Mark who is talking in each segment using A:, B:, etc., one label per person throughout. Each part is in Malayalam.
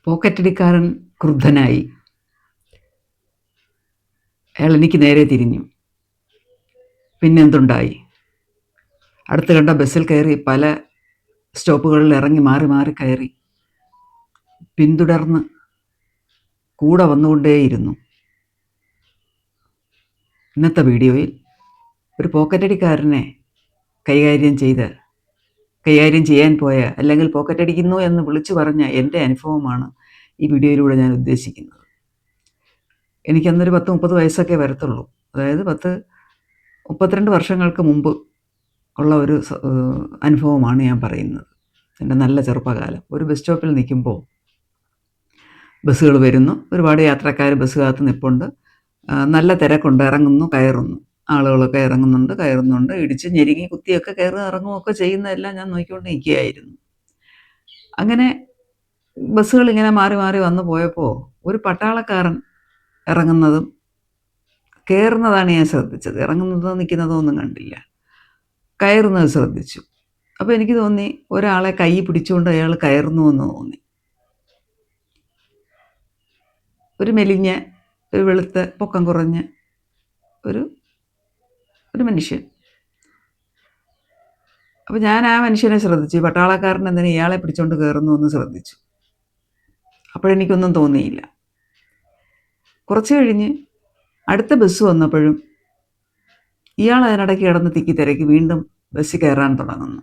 A: പോക്കറ്റടിക്കാരൻ ക്രുദ്ധനായി. അയാൾ എനിക്ക് നേരെ തിരിഞ്ഞു. പിന്നെന്തുണ്ടായി? അടുത്ത് കണ്ട ബസ്സിൽ കയറി പല സ്റ്റോപ്പുകളിൽ ഇറങ്ങി മാറി മാറി കയറി. പിന്തുടർന്ന് കൂടെ വന്നുകൊണ്ടേയിരുന്നു. ഇന്നത്തെ വീഡിയോയിൽ ഒരു പോക്കറ്റടിക്കാരനെ കൈകാര്യം ചെയ്യാൻ പോയ, അല്ലെങ്കിൽ പോക്കറ്റടിക്കുന്നു എന്ന് വിളിച്ചു പറഞ്ഞ എൻ്റെ അനുഭവമാണ് ഈ വീഡിയോയിലൂടെ ഞാൻ ഉദ്ദേശിക്കുന്നത്. എനിക്കന്നൊരു 10-30 വയസ്സൊക്കെ വരത്തുള്ളൂ. അതായത് 32 വർഷങ്ങൾക്ക് മുമ്പ് ഉള്ള ഒരു അനുഭവമാണ് ഞാൻ പറയുന്നത്. എൻ്റെ നല്ല ചെറുപ്പകാലം. ഒരു ബസ് സ്റ്റോപ്പിൽ നിൽക്കുമ്പോൾ ബസ്സുകൾ വരുന്നു, ഒരുപാട് യാത്രക്കാർ ബസ് കാത്ത് നിൽപ്പുണ്ട്, നല്ല തിരക്കുണ്ട്, കയറുന്നു, ആളുകളൊക്കെ കയറുന്നുണ്ട്, ഇടിച്ച് ഞെരുങ്ങി കുത്തിയൊക്കെ ഇറങ്ങുകയൊക്കെ ചെയ്യുന്നതെല്ലാം ഞാൻ നോക്കിക്കൊണ്ട് നിൽക്കുകയായിരുന്നു. അങ്ങനെ ബസ്സുകൾ ഇങ്ങനെ മാറി മാറി വന്നു പോയപ്പോൾ ഒരു പട്ടാളക്കാരൻ ഇറങ്ങുന്നതും കയറുന്നതാണ് ഞാൻ ശ്രദ്ധിച്ചത്. ഇറങ്ങുന്നതോ നിൽക്കുന്നതോ ഒന്നും കണ്ടില്ല, കയറുന്നത് ശ്രദ്ധിച്ചു. അപ്പോൾ എനിക്ക് തോന്നി ഒരാളെ കൈ പിടിച്ചുകൊണ്ട് അയാൾ കയറുന്നു എന്ന് തോന്നി. ഒരു മെലിഞ്ഞ, ഒരു വെളുത്ത, പൊക്കം കുറഞ്ഞ ഒരു മനുഷ്യൻ. അപ്പോൾ ഞാൻ ആ മനുഷ്യനെ ശ്രദ്ധിച്ചു. പട്ടാളക്കാരൻ എന്തിനാ ഇയാളെ പിടിച്ചുകൊണ്ട് കയറുന്നു എന്ന് ശ്രദ്ധിച്ചു. അപ്പോഴെനിക്കൊന്നും തോന്നിയില്ല. കുറച്ച് കഴിഞ്ഞ് അടുത്ത ബസ് വന്നപ്പോഴും ഇയാൾ അതിനിടയ്ക്ക് കിടന്ന് തിക്കി തിരക്കി വീണ്ടും ബസ്സിൽ കയറാൻ തുടങ്ങുന്നു.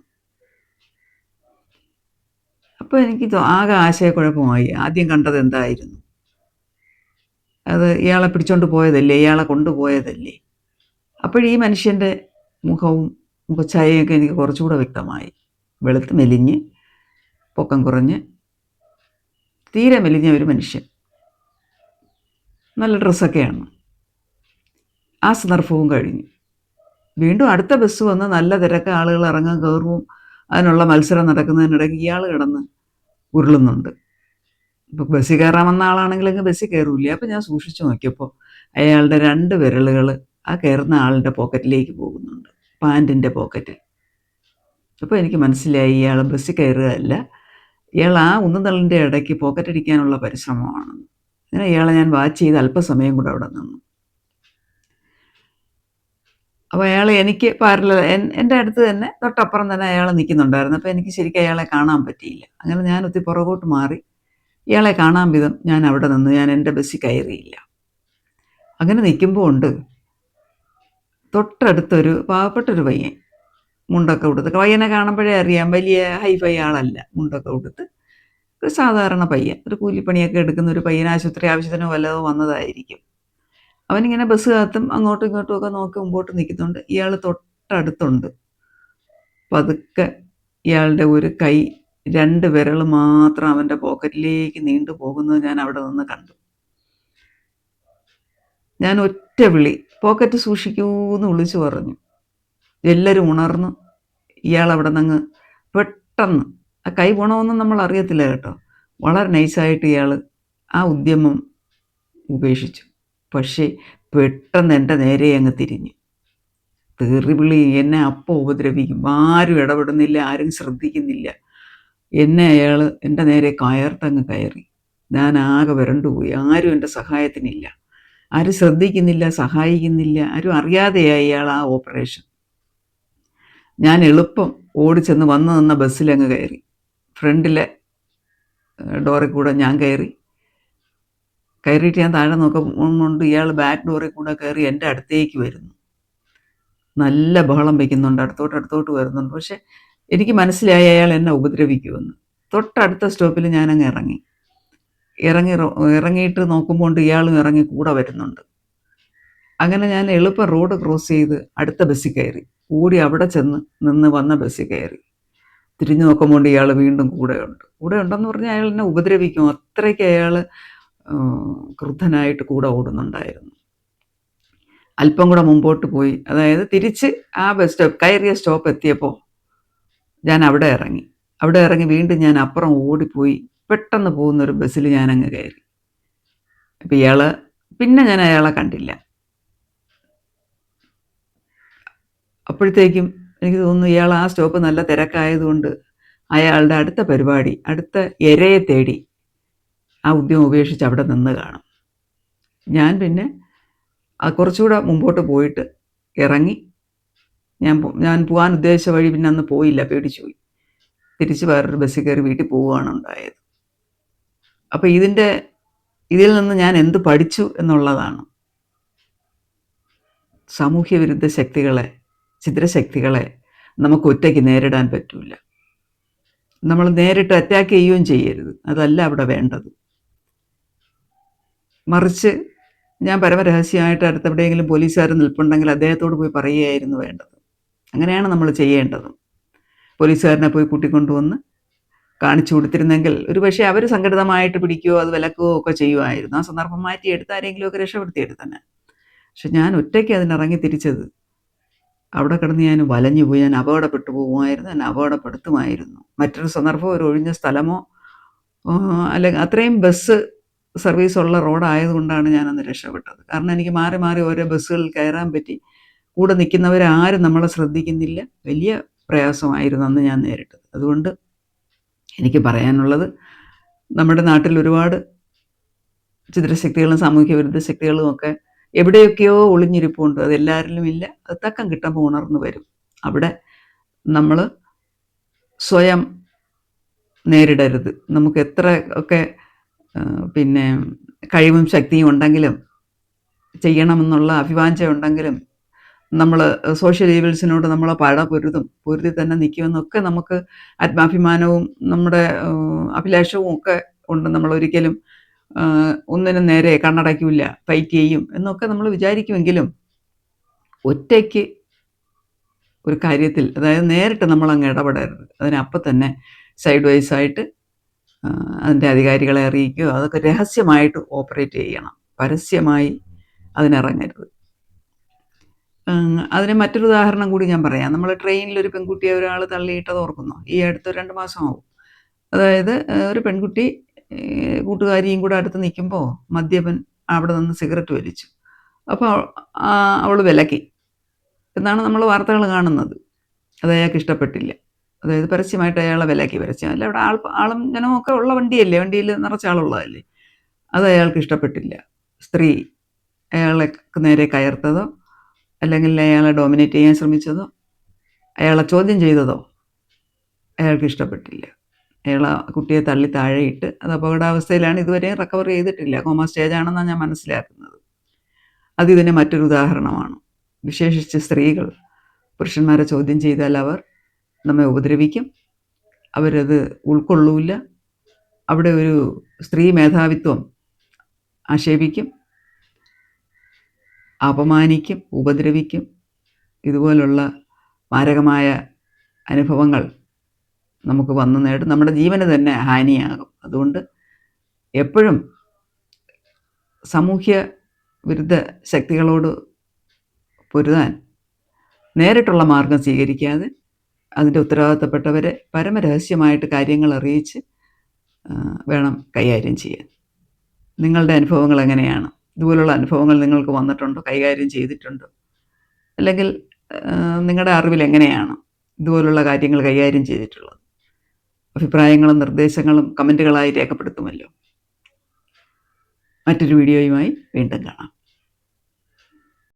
A: അപ്പോൾ എനിക്ക് ആകെ ആശയക്കുഴപ്പമായി. ആദ്യം കണ്ടത് എന്തായിരുന്നു? അത് ഇയാളെ പിടിച്ചോണ്ട് പോയതല്ലേ, ഇയാളെ കൊണ്ടുപോയതല്ലേ. അപ്പോഴീ മനുഷ്യൻ്റെ മുഖവും മുഖച്ഛായയൊക്കെ എനിക്ക് കുറച്ചുകൂടെ വ്യക്തമായി. വെളുത്ത് മെലിഞ്ഞ്, പൊക്കം കുറഞ്ഞ്, തീരെ മെലിഞ്ഞ ഒരു മനുഷ്യൻ, നല്ല ഡ്രസ്സൊക്കെയാണ്. ആ സന്ദർഭവും കഴിഞ്ഞു. വീണ്ടും അടുത്ത ബസ് വന്ന് നല്ല തിരക്ക്, ആളുകൾ ഇറങ്ങാൻ കയറും, അതിനുള്ള മത്സരം നടക്കുന്നതിനിടയ്ക്ക് ഇയാൾ കിടന്ന് ഉരുളുന്നുണ്ട്. ഇപ്പോൾ ബസ്സിൽ കയറാൻ വന്ന ആളാണെങ്കിലെങ്കിൽ ബസ്സിൽ കയറൂല. അപ്പോൾ ഞാൻ സൂക്ഷിച്ചു നോക്കിയപ്പോൾ അയാളുടെ 2 വിരലുകൾ ആ കയറുന്ന ആളിൻ്റെ പോക്കറ്റിലേക്ക് പോകുന്നുണ്ട്, പാൻറ്റിൻ്റെ പോക്കറ്റിൽ. അപ്പോൾ എനിക്ക് മനസ്സിലായി ഇയാൾ ബസ്സിൽ കയറുകയല്ല, ഇയാൾ ആ ഉന്തുതള്ളിൻ്റെ ഇടയ്ക്ക് പോക്കറ്റടിക്കാനുള്ള പരിശ്രമമാണെന്ന്. അങ്ങനെ ഇയാളെ ഞാൻ വാച്ച് ചെയ്ത് അല്പസമയം കൂടെ അവിടെ നിന്നു. അപ്പോൾ അയാൾ എനിക്ക് എൻ്റെ അടുത്ത് തന്നെ, തൊട്ടപ്പുറം തന്നെ അയാൾ നിൽക്കുന്നുണ്ടായിരുന്നു. അപ്പോൾ എനിക്ക് ശരിക്കും അയാളെ കാണാൻ പറ്റിയില്ല. അങ്ങനെ ഞാൻ ഒത്തിരി പുറകോട്ട് മാറി, ഇയാളെ കാണാൻ വിധം ഞാൻ അവിടെ നിന്ന് ഞാൻ എൻ്റെ ബസ്സിൽ കയറിയില്ല. അങ്ങനെ നിൽക്കുമ്പോൾ ഉണ്ട് തൊട്ടടുത്തൊരു പാവപ്പെട്ടൊരു പയ്യൻ, മുണ്ടൊക്കെ ഉടുത്ത്. പയ്യനെ കാണുമ്പോഴേ അറിയാം വലിയ ഹൈഫൈ ആളല്ല. മുണ്ടൊക്കെ ഉടുത്ത് ഒരു സാധാരണ പയ്യൻ, ഒരു കൂലിപ്പണിയൊക്കെ എടുക്കുന്ന ഒരു പയ്യൻ. ആശുപത്രി ആവശ്യത്തിനോ വല്ലതോ വന്നതായിരിക്കും. അവനിങ്ങനെ ബസ് കാത്തും അങ്ങോട്ടും ഇങ്ങോട്ടും ഒക്കെ നോക്കി മുമ്പോട്ട് നിൽക്കുന്നുണ്ട്. ഇയാൾ തൊട്ടടുത്തുണ്ട്. പതുക്കെ ഇയാളുടെ ഒരു കൈ, 2 വിരൽ മാത്രം അവൻ്റെ പോക്കറ്റിലേക്ക് നീണ്ടു പോകുന്നത് ഞാൻ അവിടെ നിന്ന് കണ്ടു. ഞാൻ ഒറ്റ വിളി, പോക്കറ്റ് സൂക്ഷിക്കൂന്ന് വിളിച്ചു പറഞ്ഞു. എല്ലാവരും ഉണർന്നു. ഇയാൾ അവിടെ നിന്ന് പെട്ടെന്ന്, ആ കൈ പോണമെന്നും നമ്മൾ അറിയത്തില്ല കേട്ടോ, വളരെ നൈസായിട്ട് ഇയാൾ ആ ഉദ്യമം ഉപേക്ഷിച്ചു. പക്ഷേ പെട്ടെന്ന് എൻ്റെ നേരെ അങ്ങ് തിരിഞ്ഞു. തെറിവിളി, എന്നെ അപ്പോൾ ഉപദ്രവിക്കും. ആരും ഇടപെടുന്നില്ല, ആരും ശ്രദ്ധിക്കുന്നില്ല. എന്നെ അയാൾ എൻ്റെ നേരെ കയറി. ഞാൻ ആകെ വരണ്ടുപോയി. ആരും എൻ്റെ സഹായത്തിനില്ല, ആരും ശ്രദ്ധിക്കുന്നില്ല, സഹായിക്കുന്നില്ല. ആരും അറിയാതെയായി അയാൾ ആ ഓപ്പറേഷൻ. ഞാൻ എളുപ്പം ഓടിച്ചെന്ന് വന്നു നിന്ന ബസ്സിലങ്ങ് കയറി. ഫ്രണ്ടിലെ ഡോറിൽ കൂടെ ഞാൻ കയറിയിട്ട് ഞാൻ താഴെ നോക്കുമ്പോൾ ഇയാൾ ബാക്ക് ഡോറിൽ കൂടെ കയറി എൻ്റെ അടുത്തേക്ക് വരുന്നു. നല്ല ബഹളം വയ്ക്കുന്നുണ്ട്, അടുത്തോട്ട് വരുന്നുണ്ട്. പക്ഷെ എനിക്ക് മനസ്സിലായി അയാൾ എന്നെ ഉപദ്രവിക്കുമെന്ന്. തൊട്ടടുത്ത സ്റ്റോപ്പിൽ ഞാനങ്ങ് ഇറങ്ങിയിട്ട് നോക്കുമ്പോൾ ഇയാളും ഇറങ്ങി കൂടെ വരുന്നുണ്ട്. അങ്ങനെ ഞാൻ എളുപ്പം റോഡ് ക്രോസ് ചെയ്ത് അടുത്ത ബസ്സിൽ കയറി. ഓടി അവിടെ ചെന്ന് നിന്ന് വന്ന ബസ്സിൽ കയറി. തിരിഞ്ഞു നോക്കുമ്പോൾ ഇയാൾ വീണ്ടും കൂടെ ഉണ്ടെന്ന് പറഞ്ഞാൽ അയാൾ എന്നെ ഉപദ്രവിക്കും. അത്രയ്ക്ക് അയാൾ ക്രുദ്ധനായിട്ട് കൂടെ ഓടുന്നുണ്ടായിരുന്നു. അല്പം കൂടെ മുമ്പോട്ട് പോയി, അതായത് തിരിച്ച് ആ ബസ് സ്റ്റോപ്പ്, കയറിയ സ്റ്റോപ്പ് എത്തിയപ്പോൾ ഞാൻ അവിടെ ഇറങ്ങി വീണ്ടും ഞാൻ അപ്പുറം ഓടിപ്പോയി പെട്ടെന്ന് പോകുന്നൊരു ബസ്സിൽ ഞാനങ്ങ് കയറി. അപ്പം പിന്നെ ഞാൻ അയാളെ കണ്ടില്ല. അപ്പോഴത്തേക്കും എനിക്ക് തോന്നുന്നു ഇയാൾ ആ സ്റ്റോപ്പ് നല്ല തിരക്കായതുകൊണ്ട് അയാളുടെ അടുത്ത പരിപാടി, അടുത്ത ഇരയെ തേടി ആ ഉദ്യമം ഉപേക്ഷിച്ച് അവിടെ നിന്ന് കാണും. ഞാൻ പിന്നെ കുറച്ചുകൂടെ മുമ്പോട്ട് പോയിട്ട് ഇറങ്ങി ഞാൻ പോകാൻ ഉദ്ദേശിച്ച വഴി പിന്നെ അന്ന് പോയില്ല, പേടിച്ചു പോയി. തിരിച്ച് വേറൊരു ബസ്സിൽ കയറി വീട്ടിൽ പോവുകയാണ് ഉണ്ടായത്. അപ്പോൾ ഇതിൽ നിന്ന് ഞാൻ എന്ത് പഠിച്ചു എന്നുള്ളതാണ്. സാമൂഹ്യ വിരുദ്ധ ശക്തികളെ, ഛിദ്രശക്തികളെ നമുക്ക് ഒറ്റയ്ക്ക് നേരിടാൻ പറ്റില്ല. നമ്മൾ നേരിട്ട് അറ്റാക്ക് ചെയ്യുകയും ചെയ്യരുത്, അതല്ല അവിടെ വേണ്ടത്. മറിച്ച് ഞാൻ പരമരഹസ്യമായിട്ട് അടുത്തെവിടെയെങ്കിലും പോലീസുകാർ നിൽപ്പുണ്ടെങ്കിൽ അദ്ദേഹത്തോട് പോയി പറയുകയായിരുന്നു വേണ്ടത്. അങ്ങനെയാണ് നമ്മൾ ചെയ്യേണ്ടത്. പോലീസുകാരനെ പോയി കൂട്ടിക്കൊണ്ടുവന്ന് കാണിച്ചു കൊടുത്തിരുന്നെങ്കിൽ ഒരു പക്ഷേ അവർ സംഘടിതമായിട്ട് പിടിക്കുകയോ അത് വിലക്കുകയോ ഒക്കെ ചെയ്യുമായിരുന്നു. ആ സന്ദർഭം മാറ്റിയെടുത്ത് ആരെങ്കിലുമൊക്കെ രക്ഷപ്പെടുത്തിയെടുത്തന്നെ. പക്ഷെ ഞാൻ ഒറ്റയ്ക്ക് അതിനിറങ്ങി തിരിച്ചത് അവിടെ കിടന്ന് ഞാൻ വലഞ്ഞു പോയി, ഞാൻ അപകടപ്പെട്ടു പോകുമായിരുന്നു, എന്നെ അപകടപ്പെടുത്തുമായിരുന്നു. മറ്റൊരു സന്ദർഭം ഒരു ഒഴിഞ്ഞ സ്ഥലമോ അല്ലെങ്കിൽ അത്രയും ബസ് സർവീസ് ഉള്ള റോഡായതുകൊണ്ടാണ് ഞാനന്ന് രക്ഷപ്പെട്ടത്. കാരണം എനിക്ക് മാറി മാറി ഓരോ ബസ്സുകളിൽ കയറാൻ പറ്റി. കൂടെ നിൽക്കുന്നവരാരും നമ്മളെ ശ്രദ്ധിക്കുന്നില്ല. വലിയ പ്രയാസമായിരുന്നു അന്ന് ഞാൻ നേരിട്ടത്. അതുകൊണ്ട് എനിക്ക് പറയാനുള്ളത്, നമ്മുടെ നാട്ടിൽ ഒരുപാട് ഛിദ്രശക്തികളും സാമൂഹ്യ വിരുദ്ധ ശക്തികളും ഒക്കെ എവിടെയൊക്കെയോ ഒളിഞ്ഞിരിപ്പുണ്ട്. അതെല്ലാവരിലും ഇല്ല. അത് തക്കം കിട്ടുമ്പോൾ ഉണർന്നു വരും. അവിടെ നമ്മൾ സ്വയം നേരിടരുത്. നമുക്ക് എത്ര ഒക്കെ പിന്നെ കഴിവും ശക്തിയും ഉണ്ടെങ്കിലും, ചെയ്യണമെന്നുള്ള അഭിവാഞ്ച ഉണ്ടെങ്കിലും, നമ്മൾ സോഷ്യൽ ഈവിൾസിനോട് നമ്മൾ പൊരുതി തന്നെ നിൽക്കുമെന്നൊക്കെ നമുക്ക് ആത്മാഭിമാനവും നമ്മുടെ അഭിലാഷവും ഒക്കെ ഉണ്ട്. നമ്മളൊരിക്കലും ഒന്നിനും നേരെ കണ്ണടയ്ക്കില്ല, ഫൈറ്റ് ചെയ്യും എന്നൊക്കെ നമ്മൾ വിചാരിക്കുമെങ്കിലും ഒറ്റയ്ക്ക് ഒരു കാര്യത്തിൽ, അതായത് നേരിട്ട് നമ്മളങ്ങ് ഇടപെടരുത്. അതിനപ്പം തന്നെ സൈഡ് വൈസായിട്ട് അതിൻ്റെ അധികാരികളെ അറിയിക്കുകയോ, അതൊക്കെ രഹസ്യമായിട്ട് ഓപ്പറേറ്റ് ചെയ്യണം. പരസ്യമായി അതിനിറങ്ങരുത്. അതിന് മറ്റൊരു ഉദാഹരണം കൂടി ഞാൻ പറയാം. നമ്മൾ ട്രെയിനിലൊരു പെൺകുട്ടിയെ ഒരാൾ തള്ളിയിട്ടത് ഓർക്കുന്നോ? ഈ അടുത്ത് 2 മാസമാവും. അതായത് ഒരു പെൺകുട്ടി കൂട്ടുകാരിയും കൂടെ അടുത്ത് നിൽക്കുമ്പോൾ മദ്യപൻ അവിടെ നിന്ന് സിഗരറ്റ് വലിച്ചു. അപ്പോൾ അവൾ വിലക്കി എന്നാണ് നമ്മൾ വാർത്തകൾ കാണുന്നത്. അത് അയാൾക്ക് ഇഷ്ടപ്പെട്ടില്ല. അതായത് പരസ്യമായിട്ട് അയാളെ വിലക്കി. പരസ്യമല്ല, അവിടെ ആളും ജനവും ഒക്കെ ഉള്ള വണ്ടിയല്ലേ, വണ്ടിയിൽ നിറച്ച ആളുള്ളതല്ലേ. അത് അയാൾക്ക് ഇഷ്ടപ്പെട്ടില്ല. സ്ത്രീ അയാളെ നേരെ കയർത്തതോ അല്ലെങ്കിൽ അയാളെ ഡോമിനേറ്റ് ചെയ്യാൻ ശ്രമിച്ചതോ അയാളെ ചോദ്യം ചെയ്തതോ അയാൾക്ക് ഇഷ്ടപ്പെട്ടില്ല. അയാൾ ആ കുട്ടിയെ തള്ളി താഴെയിട്ട്, അത് അപകടാവസ്ഥയിലാണ്, ഇതുവരെയും റിക്കവർ ചെയ്തിട്ടില്ല. കോമ സ്റ്റേജാണെന്നാണ് ഞാൻ മനസ്സിലാക്കുന്നത്. അതിതിന് മറ്റൊരു ഉദാഹരണമാണ്. വിശേഷിച്ച് സ്ത്രീകൾ പുരുഷന്മാരെ ചോദ്യം ചെയ്താൽ അവർ നമ്മെ ഉപദ്രവിക്കും, അവരത് ഉൾക്കൊള്ളൂല്ല. അവിടെ ഒരു സ്ത്രീ മേധാവിത്വം ആക്ഷേപിക്കും, അപമാനിക്കും, ഉപദ്രവിക്കും. ഇതുപോലുള്ള മാരകമായ അനുഭവങ്ങൾ നമുക്ക് വന്നു നേടും. നമ്മുടെ ജീവന് തന്നെ ഹാനിയാകും. അതുകൊണ്ട് എപ്പോഴും സാമൂഹ്യ വിരുദ്ധ ശക്തികളോട് പൊരുതാൻ നേരിട്ടുള്ള മാർഗം സ്വീകരിക്കാതെ അതിൻ്റെ ഉത്തരവാദിത്തപ്പെട്ടവരെ പരമരഹസ്യമായിട്ട് കാര്യങ്ങൾ അറിയിച്ച് വേണം കൈകാര്യം ചെയ്യാൻ. നിങ്ങളുടെ അനുഭവങ്ങൾ എങ്ങനെയാണ്? ഇതുപോലുള്ള അനുഭവങ്ങൾ നിങ്ങൾക്ക് വന്നിട്ടുണ്ടോ? കൈകാര്യം ചെയ്തിട്ടുണ്ടോ? അല്ലെങ്കിൽ നിങ്ങളുടെ അറിവിൽ എങ്ങനെയാണ് ഇതുപോലുള്ള കാര്യങ്ങൾ കൈകാര്യം ചെയ്തിട്ടുള്ളത്? അഭിപ്രായങ്ങളും നിർദ്ദേശങ്ങളും കമൻറ്റുകളായി രേഖപ്പെടുത്തുമല്ലോ. മറ്റൊരു വീഡിയോയുമായി വീണ്ടും കാണാം.